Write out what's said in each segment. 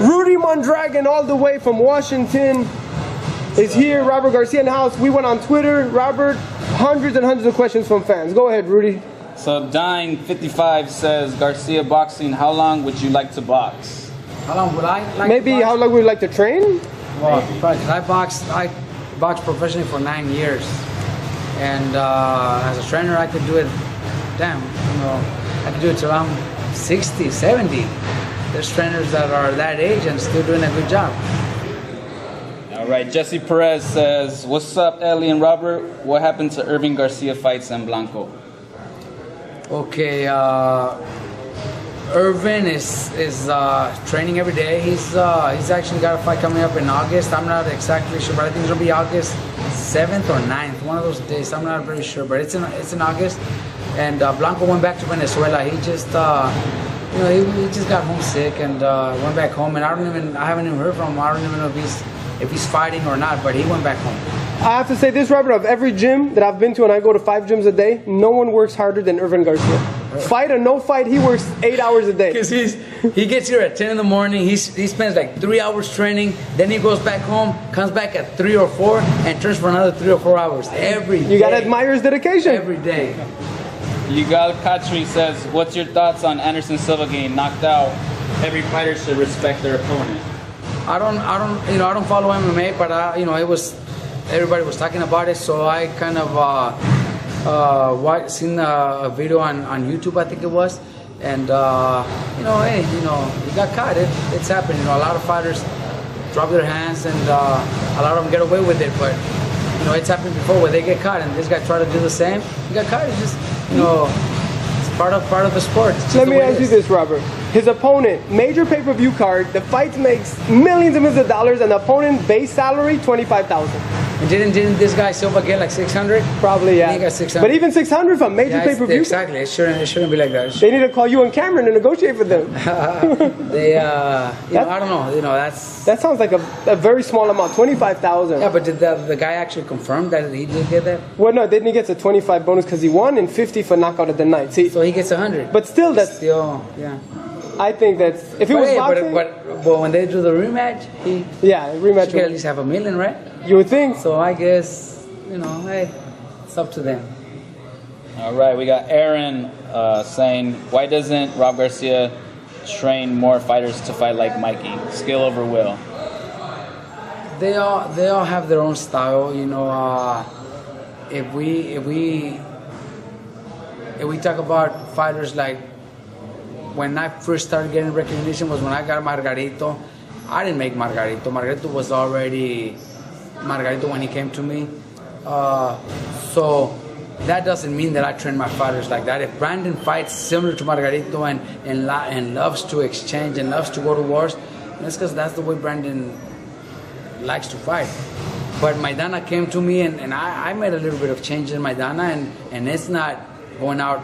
Rudy Mondragon, all the way from Washington, is here. Robert Garcia in the house. We went on Twitter. Robert, hundreds and hundreds of questions from fans. Go ahead, Rudy. So Dine55 says, Garcia boxing, how long would you like to box? How long would I like Maybe to box? how long would you like to train? Well, because I boxed professionally for 9 years. And as a trainer, I could do it, I could do it till I'm 60, 70. There's trainers that are that age and still doing a good job. All right, Jesse Perez says, what's up, Ellie and Robert? What happened to Irving Garcia fights and Blanco? Okay, Irvin is training every day. He's actually got a fight coming up in August. I'm not exactly sure, but I think it'll be August 7th or 9th, one of those days. I'm not very sure, but it's in August. And Blanco went back to Venezuela. He just he just got homesick and went back home. And I haven't even heard from him. I don't even know if he's fighting or not, but he went back home. I have to say this, Robert, of every gym that I've been to, and I go to 5 gyms a day, no one works harder than Irvin Garcia. Fight or no fight, he works 8 hours a day. Because he gets here at 10 in the morning, he spends like 3 hours training, then he goes back home, comes back at 3 or 4, and trains for another 3 or 4 hours every day. You gotta admire his dedication. Every day. Yugal Katri says, what's your thoughts on Anderson Silva getting knocked out? Every fighter should respect their opponent. I don't follow MMA, but everybody was talking about it, so I kind of seen a video on YouTube, I think it was, and he got caught. It's happened. A lot of fighters drop their hands, and a lot of them get away with it, but it's happened before where they get caught, and this guy tried to do the same. He got caught. It's just it's part of the sport. Let me ask you this, Robert. His opponent, major pay-per-view card, the fight makes millions and millions of dollars, and the opponent base salary $25,000. And didn't this guy Silva get like 600? Probably, yeah. He got 600. But even 600 for a major pay-per-view. Exactly. It shouldn't be like that. They need to call you and Cameron and negotiate for them. I don't know. That sounds like a very small amount, 25,000. Yeah, but did the guy actually confirm that he did get that? Well, no, then he gets a 25 bonus because he won and 50 for knockout of the night. See, so he gets 100. But still, that's yeah. I think that's if it was boxing. But when they do the rematch, rematch should at least have $1 million, right? You would think. So I guess hey, it's up to them. All right, we got Aaron saying, why doesn't Rob Garcia train more fighters to fight like Mikey? Skill over will. They all have their own style. If we talk about fighters like. When I first started getting recognition was when I got Margarito. I didn't make Margarito. Margarito was already Margarito when he came to me. So that doesn't mean that I train my fighters like that. If Brandon fights similar to Margarito and loves to exchange and loves to go to wars, that's because that's the way Brandon likes to fight. But Maidana came to me and I made a little bit of change in Maidana and it's not going out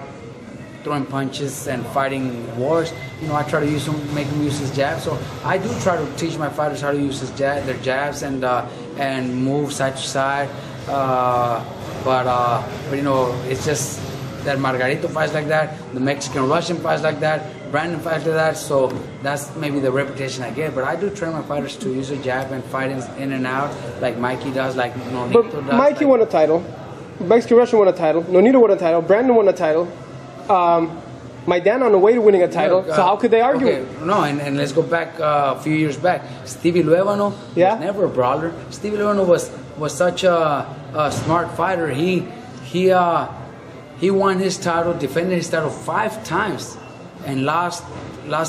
throwing punches and fighting wars. I try to make him use his jabs. So I do try to teach my fighters how to use their jabs and move side to side. But it's just that Margarito fights like that, the Mexican Russian fights like that, Brandon fights like that. So that's maybe the reputation I get. But I do train my fighters to use a jab and fight in and out, like Mikey does, like Nonito does. Mikey won a title. Mexican Russian won a title. Nonito won a title. Brandon won a title. Maidana on the way to winning a title, so how could they argue? Okay, no, and let's go back a few years back. Stevie Luevano was never a brawler. Stevie Luevano was such a smart fighter. He won his title, defended his title 5 times, and lost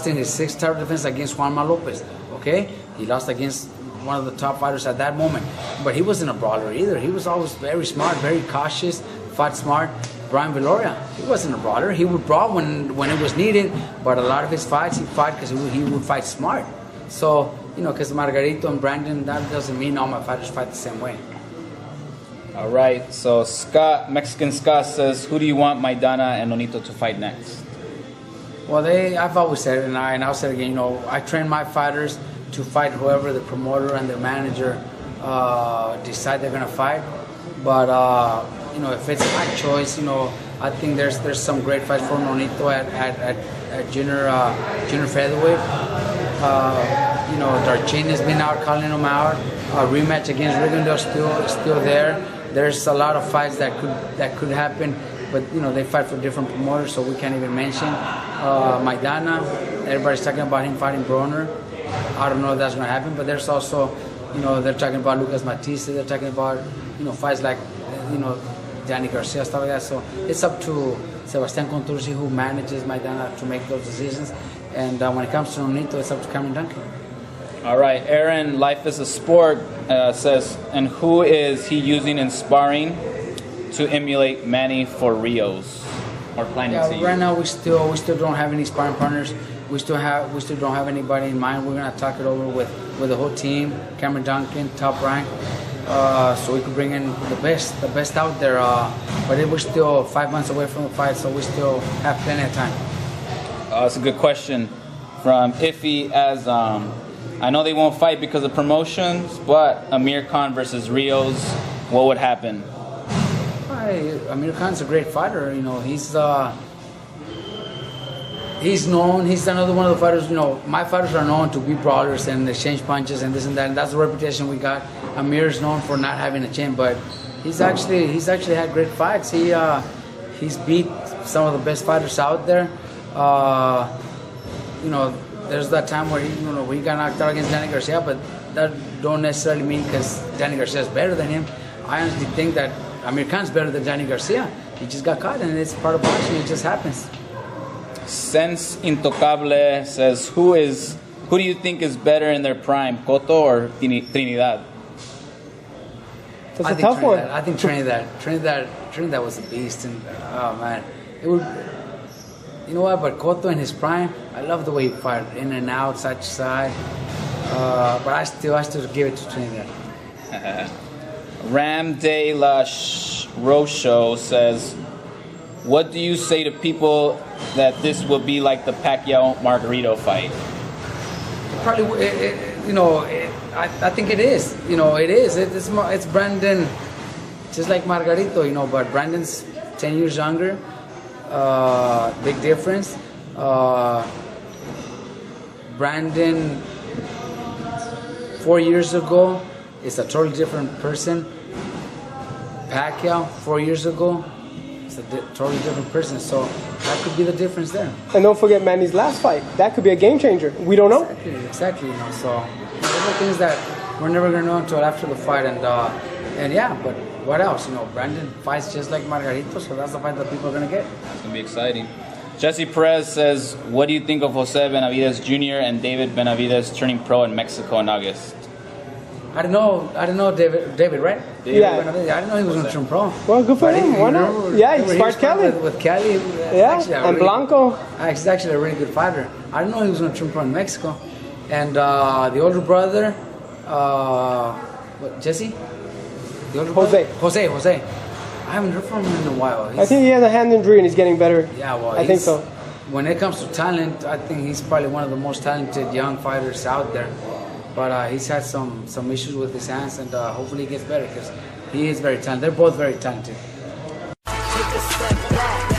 in his 6th title defense against Juanma Lopez. Okay, he lost against one of the top fighters at that moment, but he wasn't a brawler either. He was always very smart, very cautious, fought smart. Brian Viloria, he wasn't a brawler. He would brawl when it was needed, but a lot of his fights he fought because he would fight smart. So, because Margarito and Brandon, that doesn't mean all my fighters fight the same way. All right, so Mexican Scott says, who do you want Maidana and Nonito to fight next? Well, I've always said it, and I'll say it again, I train my fighters to fight whoever the promoter and their manager decide they're going to fight. But, if it's my choice, I think there's some great fights for Nonito at junior featherweight. Darchin has been out calling him out. A rematch against Rigondo still there. There's a lot of fights that could happen, but they fight for different promoters, so we can't even mention. Maidana, everybody's talking about him fighting Broner. I don't know if that's going to happen, but there's also, they're talking about Lucas Matisse. They're talking about, fights like, Danny Garcia, stuff like that. So it's up to Sebastian Contursi, who manages Maidana, to make those decisions. And when it comes to Nonito, it's up to Cameron Duncan. All right, Aaron, Life is a Sport says, and who is he using in sparring to emulate Manny for Rios? Or planning to use? Right now we still don't have any sparring partners. We still don't have anybody in mind. We're gonna talk it over with the whole team. Cameron Duncan, Top Rank, so we could bring in the best out there. But we're still 5 months away from the fight, so we still have plenty of time. That's a good question from Iffy. As I know they won't fight because of promotions, but Amir Khan versus Rios, what would happen? Amir Khan's a great fighter. He's known. He's another one of the fighters. My fighters are known to be brawlers and exchange punches and this and that. And that's the reputation we got. Amir's known for not having a chin, but he's actually had great fights. He's beat some of the best fighters out there. There's that time where he got knocked out against Danny Garcia, but that don't necessarily mean because Danny Garcia is better than him. I honestly think that Amir Khan's better than Danny Garcia. He just got caught, and it's part of boxing. It just happens. Sense Intocable says, who do you think is better in their prime, Cotto or Trinidad? That's a tough one. I think Trinidad. Trinidad was a beast, and oh man, it would. You know what? But Cotto in his prime, I love the way he fight in and out, side to side. But I still give it to Trinidad. Ram de la Rocho says, what do you say to people that this will be like the Pacquiao-Margarito fight? Probably, I think it is. It is. It's Brandon, just like Margarito, but Brandon's 10 years younger. Big difference. Brandon 4 years ago is a totally different person. Pacquiao 4 years ago is a totally different person. So that could be the difference there. And don't forget Manny's last fight. That could be a game changer. We don't know. Exactly. So those are things that we're never gonna know until after the fight. And yeah, but what else? Brandon fights just like Margarito, so that's the fight that people are gonna get. It's gonna be exciting. Jesse Perez says, what do you think of Jose Benavidez Jr. and David Benavidez turning pro in Mexico in August? I didn't know David, right? David, yeah. I didn't know he was going to turn pro. Well, good for him. Why not? Yeah, he sparred Kelly. With Kelly. Yeah, and Blanco. He's actually a really good fighter. I didn't know he was going to turn pro in Mexico. And the older brother, Jesse? The older brother? Jose. I haven't heard from him in a while. I think he has a hand injury and he's getting better. Yeah, well, I think so. When it comes to talent, I think he's probably one of the most talented young fighters out there. But he's had some issues with his hands, and hopefully he gets better because he is very talented. They're both very talented. Take a step back,